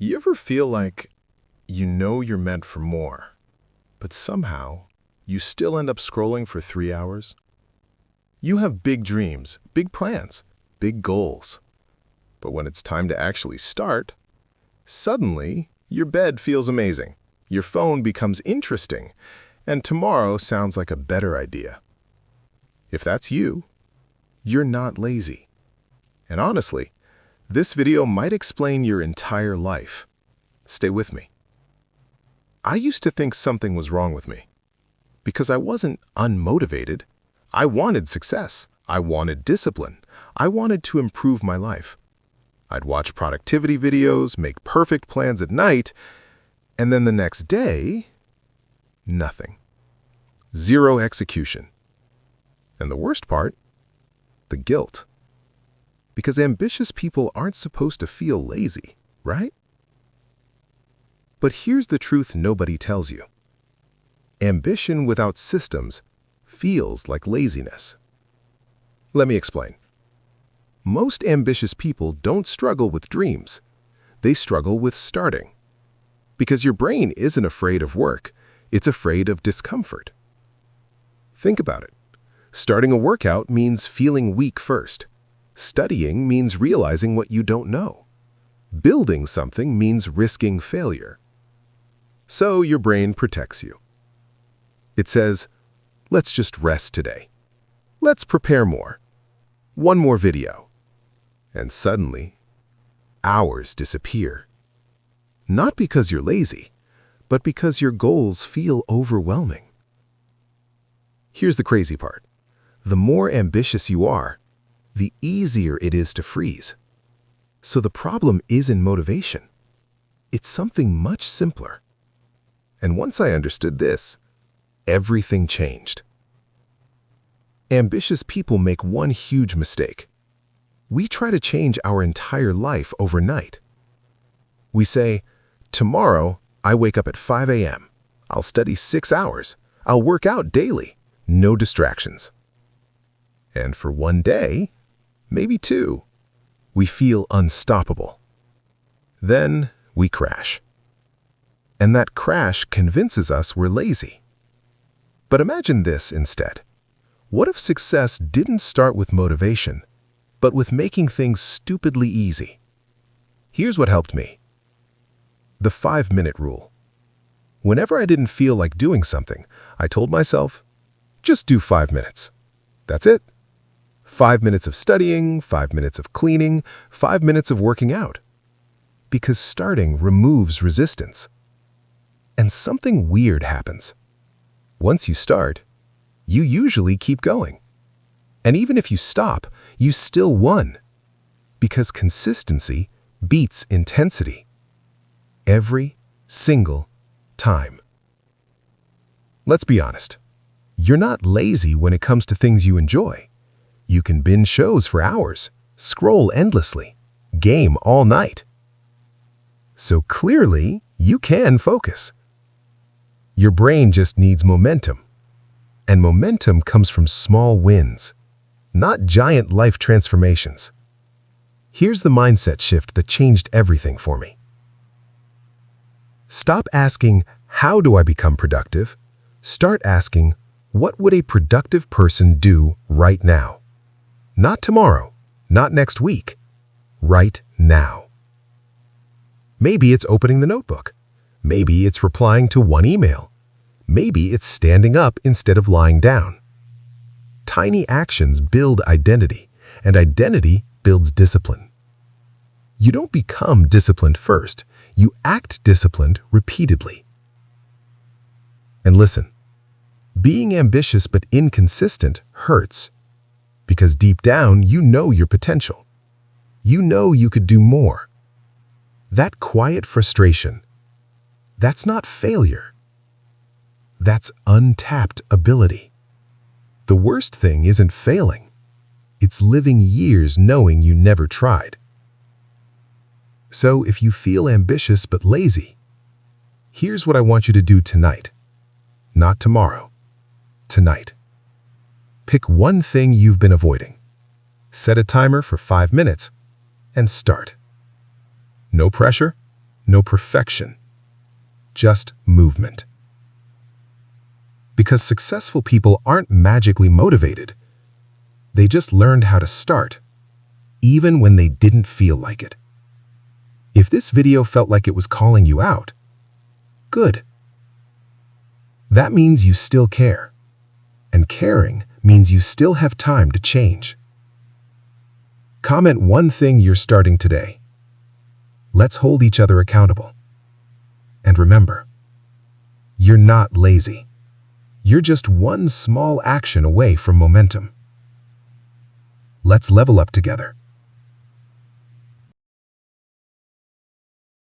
You ever feel like you know you're meant for more, but somehow you still end up scrolling for 3 hours? You have big dreams, big plans, big goals. But when it's time to actually start, suddenly your bed feels amazing, your phone becomes interesting, and tomorrow sounds like a better idea. If that's you, you're not lazy. And honestly, this video might explain your entire life. Stay with me. I used to think something was wrong with me because I wasn't unmotivated. I wanted success. I wanted discipline. I wanted to improve my life. I'd watch productivity videos, make perfect plans at night, and then the next day, nothing. Zero execution. And the worst part, the guilt. Because ambitious people aren't supposed to feel lazy, right? But here's the truth nobody tells you. Ambition without systems feels like laziness. Let me explain. Most ambitious people don't struggle with dreams. They struggle with starting. Because your brain isn't afraid of work, it's afraid of discomfort. Think about it. Starting a workout means feeling weak first. Studying means realizing what you don't know. Building something means risking failure. So your brain protects you. It says, let's just rest today. Let's prepare more. One more video. And suddenly, hours disappear. Not because you're lazy, but because your goals feel overwhelming. Here's the crazy part. The more ambitious you are, the easier it is to freeze. So the problem isn't motivation. It's something much simpler. And once I understood this, everything changed. Ambitious people make one huge mistake. We try to change our entire life overnight. We say, tomorrow I wake up at 5 a.m. I'll study 6 hours. I'll work out daily. No distractions. And for one day, maybe two, we feel unstoppable. Then we crash. And that crash convinces us we're lazy. But imagine this instead. What if success didn't start with motivation, but with making things stupidly easy? Here's what helped me. The 5-minute rule. Whenever I didn't feel like doing something, I told myself, just do 5 minutes. That's it. 5 minutes of studying, 5 minutes of cleaning, 5 minutes of working out. Because starting removes resistance. And something weird happens. Once you start, you usually keep going. And even if you stop, you still won. Because consistency beats intensity. Every single time. Let's be honest. You're not lazy when it comes to things you enjoy. You can binge shows for hours, scroll endlessly, game all night. So clearly, you can focus. Your brain just needs momentum. And momentum comes from small wins, not giant life transformations. Here's the mindset shift that changed everything for me. Stop asking, how do I become productive? Start asking, what would a productive person do right now? Not tomorrow, not next week, right now. Maybe it's opening the notebook. Maybe it's replying to one email. Maybe it's standing up instead of lying down. Tiny actions build identity, and identity builds discipline. You don't become disciplined first. You act disciplined repeatedly. And listen, being ambitious but inconsistent hurts. Because deep down, you know your potential. You know you could do more. That quiet frustration, that's not failure. That's untapped ability. The worst thing isn't failing. It's living years knowing you never tried. So if you feel ambitious but lazy, here's what I want you to do tonight. Not tomorrow. Tonight. Pick one thing you've been avoiding. Set a timer for 5 minutes and start. No pressure, no perfection, just movement. Because successful people aren't magically motivated. They just learned how to start, even when they didn't feel like it. If this video felt like it was calling you out, good. That means you still care. And caring means you still have time to change. Comment one thing you're starting today. Let's hold each other accountable. And remember, you're not lazy. You're just one small action away from momentum. Let's level up together.